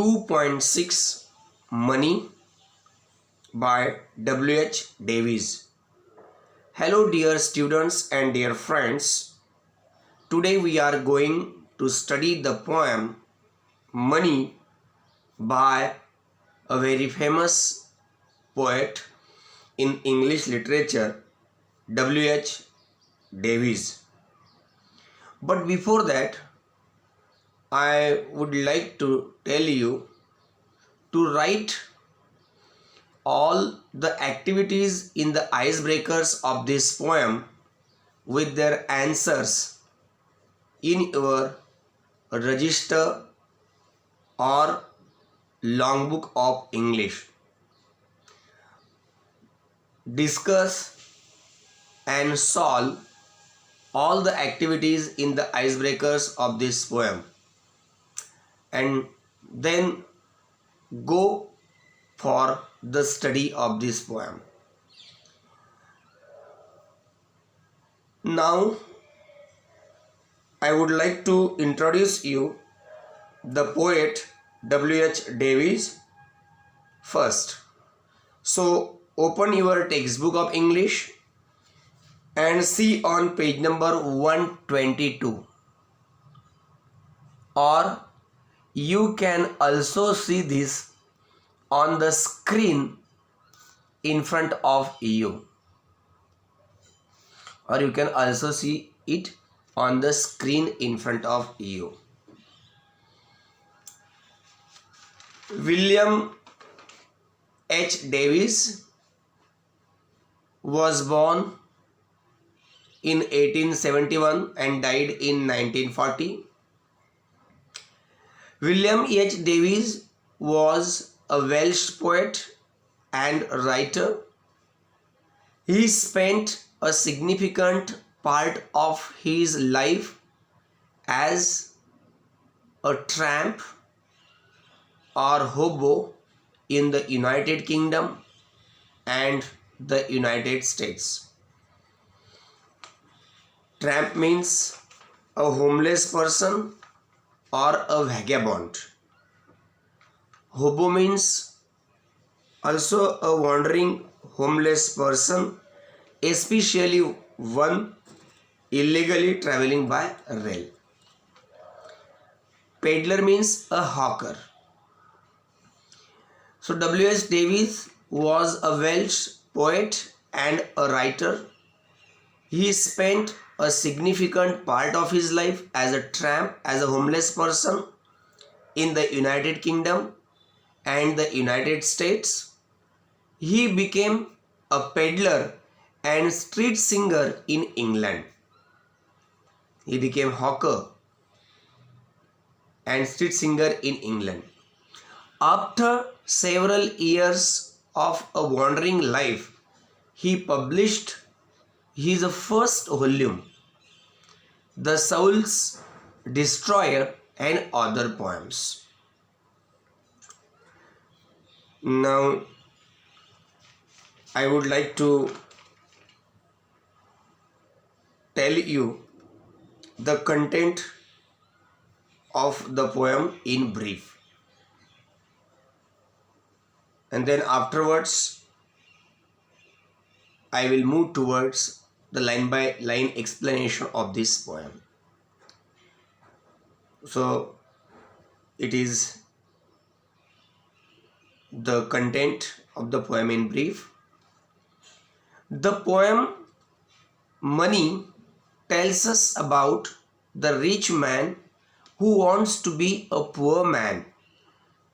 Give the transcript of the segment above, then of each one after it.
2.6 Money by W.H.Davies. Hello dear students and dear friends. Today we are going to study the poem Money by a very famous poet in English literature, W.H. Davies. But before that, I would like to tell you to write all the activities in the icebreakers of this poem with their answers in your register or logbook of English. Discuss and solve all the activities in the icebreakers of this poem and then go for the study of this poem. Now I would like to introduce you the poet W.H. Davies first. So open your textbook of English and see on page number 122, or you can also see this on the screen in front of you, or you can also see it on the screen in front of you. William H. Davies was born in 1871 and died in 1940. William H. Davies was a Welsh poet and writer. He spent a significant part of his life as a tramp or hobo in the United Kingdom and the United States. Tramp means a homeless person or a vagabond. Hobo means also a wandering homeless person, especially one illegally traveling by rail. Peddler means a hawker. So W.H. Davies was a Welsh poet and a writer. He spent a significant part of his life as a tramp, as a homeless person in the United Kingdom and the United States. He became a peddler and street singer in England. He became hawker and street singer in England. After several years of a wandering life, he published his first volume, The Soul's Destroyer, and other poems. Now, I would like to tell you the content of the poem in brief, and then afterwards I will move towards the line by line explanation of this poem. So it is the content of the poem in brief. The poem Money tells us about the rich man who wants to be a poor man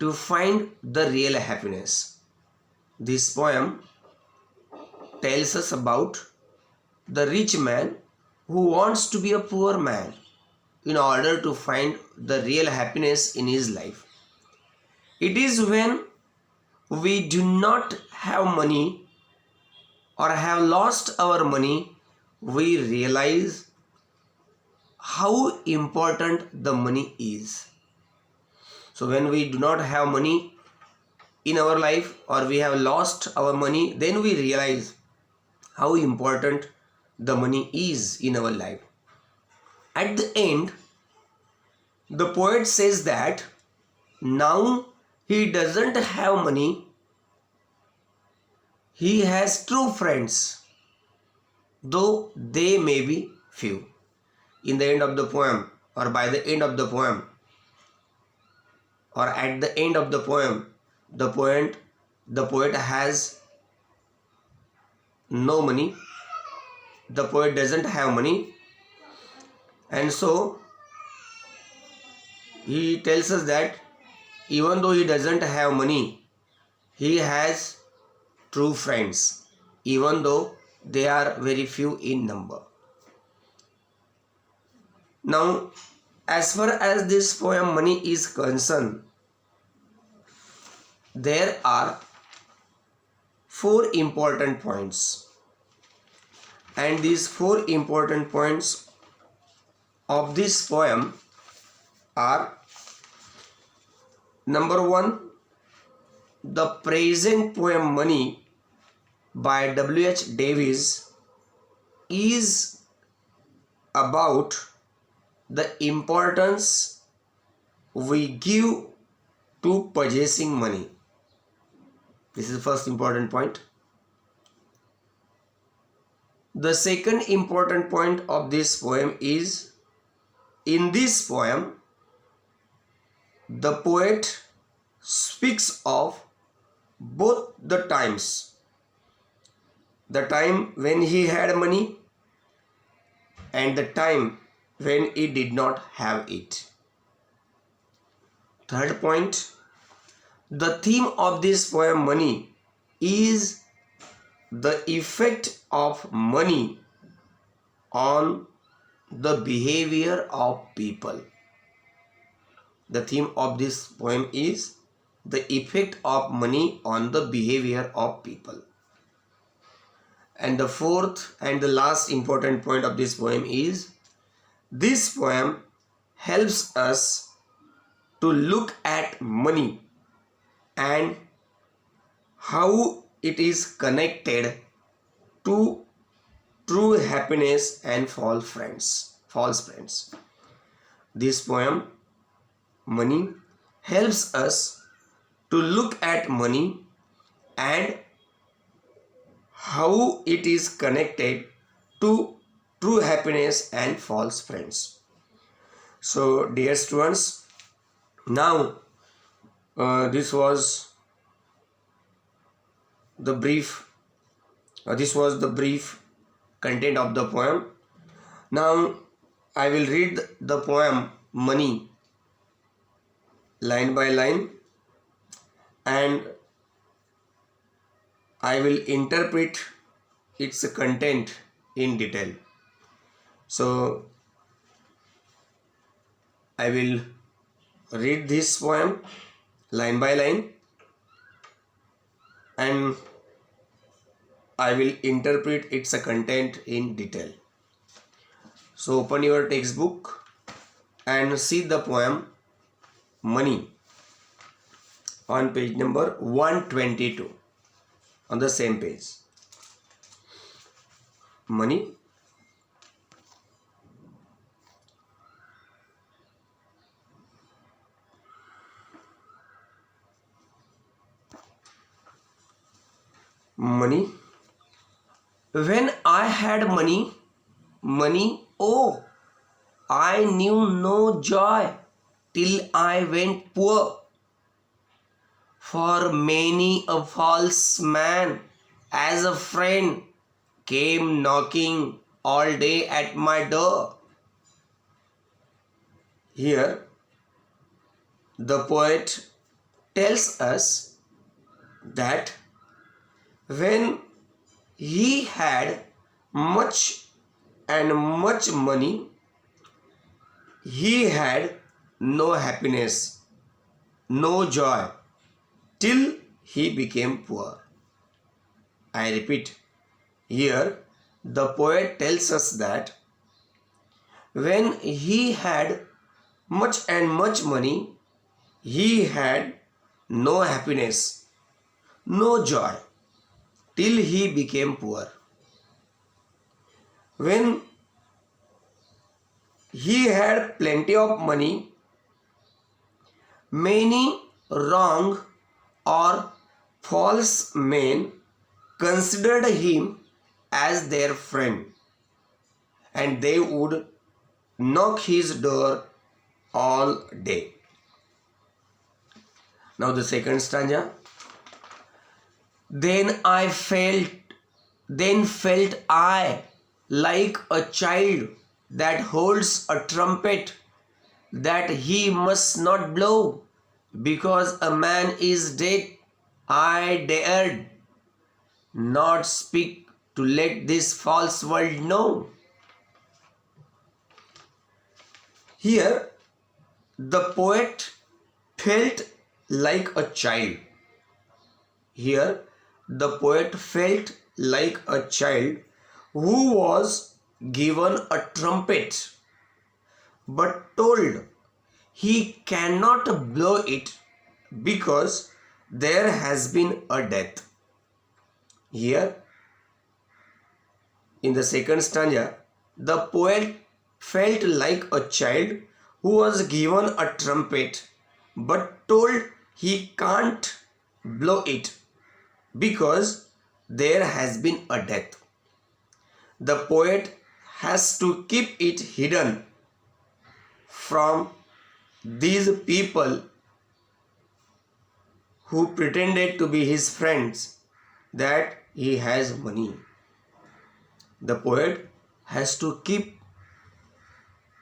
to find the real happiness. This poem tells us about the rich man who wants to be a poor man in order to find the real happiness in his life. It is when we do not have money or have lost our money, we realize how important the money is. So when we do not have money in our life or we have lost our money, then we realize how important the money is in our life. At the end, the poet says that now he doesn't have money, he has true friends, though they may be few. In the end of the poem, or by the end of the poem, or at the end of the poem, the poet has no money. The poet doesn't have money, and so he tells us that even though he doesn't have money, he has true friends, even though they are very few in number. Now, as far as this poem Money is concerned, there are four important points, and these four important points of this poem are: number one, the present poem Money by W.H.Davies is about the importance we give to possessing money. This is the first important point. The second important point of this poem is, in this poem, the poet speaks of both the times, the time when he had money and the time when he did not have it. Third point, the theme of this poem Money is the effect of money on the behavior of people. The theme of this poem is the effect of money on the behavior of people. And the fourth and the last important point of this poem is, this poem helps us to look at money and how it is connected to true happiness and false friends. This poem Money helps us to look at money and how it is connected to true happiness and false friends. So, dear students, now this was the brief content of the poem. Now I will read the poem Money line by line, and I will interpret its content in detail. So I will read this poem line by line, and I will interpret its content in detail. So open your textbook and see the poem Money on page number 122, on the same page. Money. Money. When I had money, oh, I knew no joy till I went poor. For many a false man as a friend came knocking all day at my door. Here, the poet tells us that when he had much money, he had no happiness, no joy, till he became poor. I repeat, here the poet tells us that when he had much money, he had no happiness, no joy, till he became poor. When he had plenty of money, many wrong or false men considered him as their friend, and they would knock his door all day. Now the second stanza. Then felt I like a child that holds a trumpet that he must not blow, because a man is dead. I dared not speak to let this false world know. Here, the poet felt like a child. Here, the poet felt like a child who was given a trumpet but told he cannot blow it because there has been a death. Here, in the second stanza, the poet felt like a child who was given a trumpet but told he can't blow it because there has been a death. The poet has to keep it hidden from these people who pretended to be his friends that he has money. The poet has to keep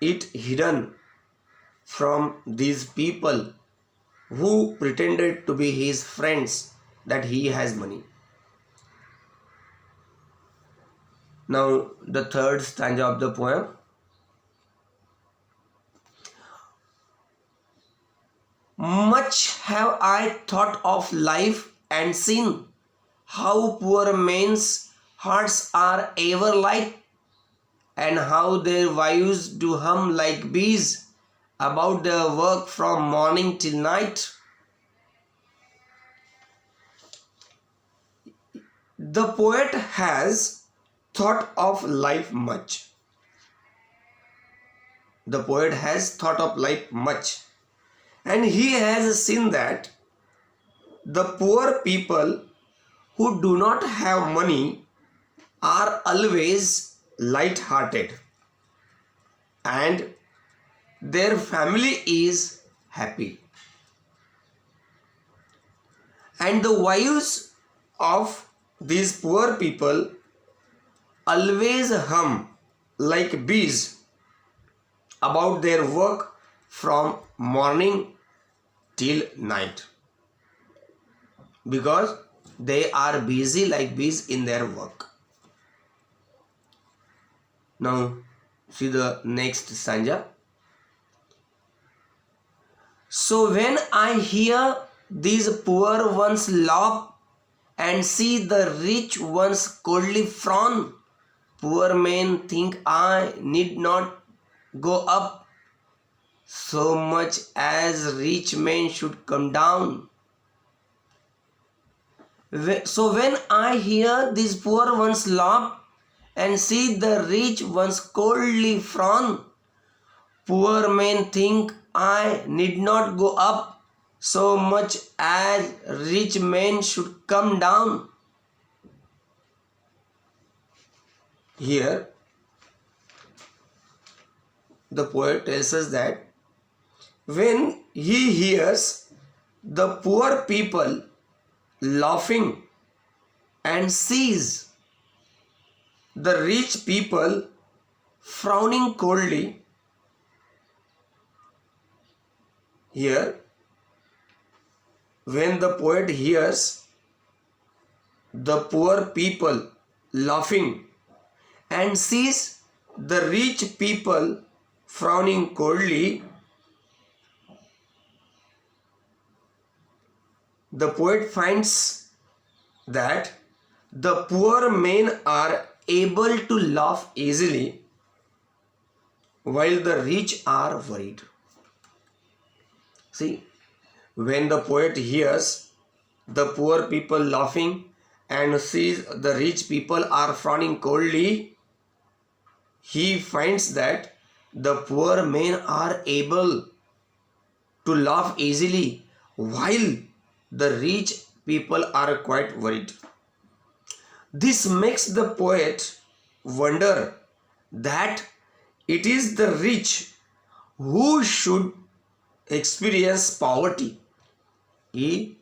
it hidden from these people who pretended to be his friends that he has money. Now the third stanza of the poem. Much have I thought of life and seen, how poor men's hearts are ever light, and how their wives do hum like bees about their work from morning till night. The poet has thought of life much. The poet has thought of life much, and he has seen that the poor people who do not have money are always light-hearted and their family is happy. And the wives of these poor people always hum like bees about their work from morning till night, because they are busy like bees in their work. Now see the next stanza. So when I hear these poor ones laugh and see the rich ones coldly frown, poor men think I need not go up so much as rich men should come down. So when I hear these poor ones laugh and see the rich ones coldly frown, poor men think I need not go up so much as rich men should come down. Here, the poet tells us that when he hears the poor people laughing and sees the rich people frowning coldly, here, when the poet hears the poor people laughing and sees the rich people frowning coldly, the poet finds that the poor men are able to laugh easily while the rich are worried. See, when the poet hears the poor people laughing and sees the rich people are frowning coldly, he finds that the poor men are able to laugh easily while the rich people are quite worried. This makes the poet wonder that it is the rich who should experience poverty. He,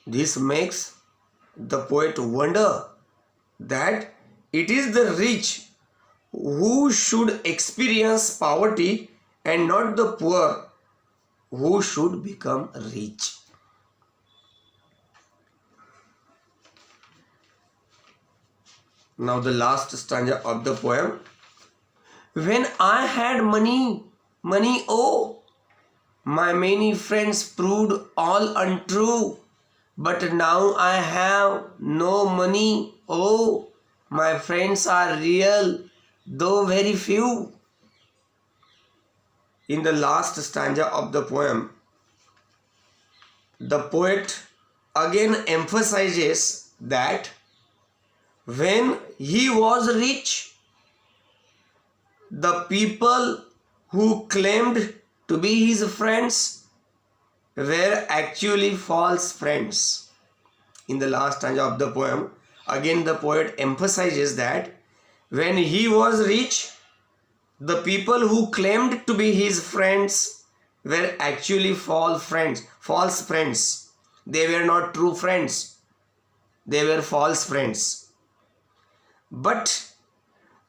this makes the poet wonder that it is the rich who should experience poverty and not the poor who should become rich. Now the last stanza of the poem. When I had money, oh, my many friends proved all untrue. But now I have no money, oh, my friends are real, though very few. In the last stanza of the poem, the poet again emphasizes that when he was rich, the people who claimed to be his friends were actually false friends. In the last stanza of the poem, again the poet emphasizes that when he was rich, the people who claimed to be his friends were actually false friends. They were not true friends. They were false friends. But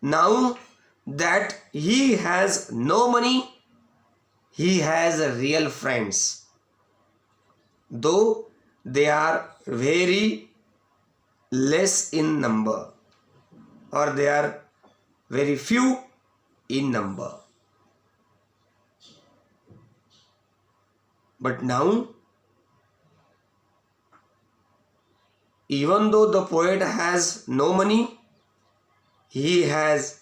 now that he has no money, he has real friends. Though they are very less in number, or they are very few in number. But now, even though the poet has no money, he has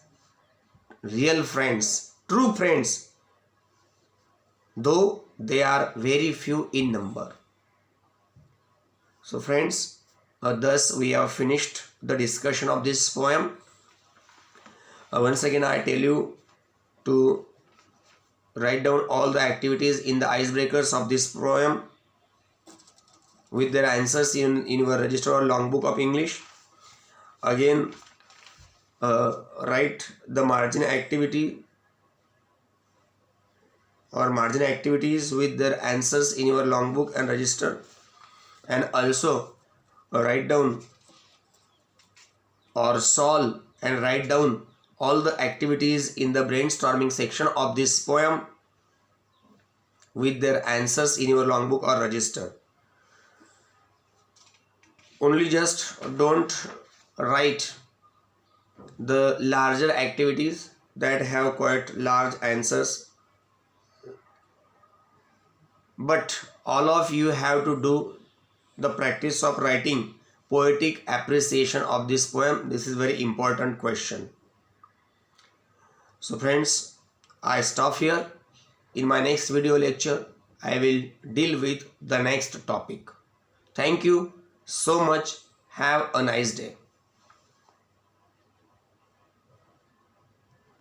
real friends, true friends, though they are very few in number. So friends, thus we have finished the discussion of this poem. Once again I tell you to write down all the activities in the icebreakers of this poem with their answers in your register or logbook of English. Again, write the margin activity or margin activities with their answers in your logbook and register, and also write down or solve and write down all the activities in the brainstorming section of this poem with their answers in your logbook or register. Only just don't write the larger activities that have quite large answers, but all of you have to do the practice of writing poetic appreciation of this poem. This is very important question. So friends, I stop here. In my next video lecture, I will deal with the next topic. Thank you so much. Have a nice day.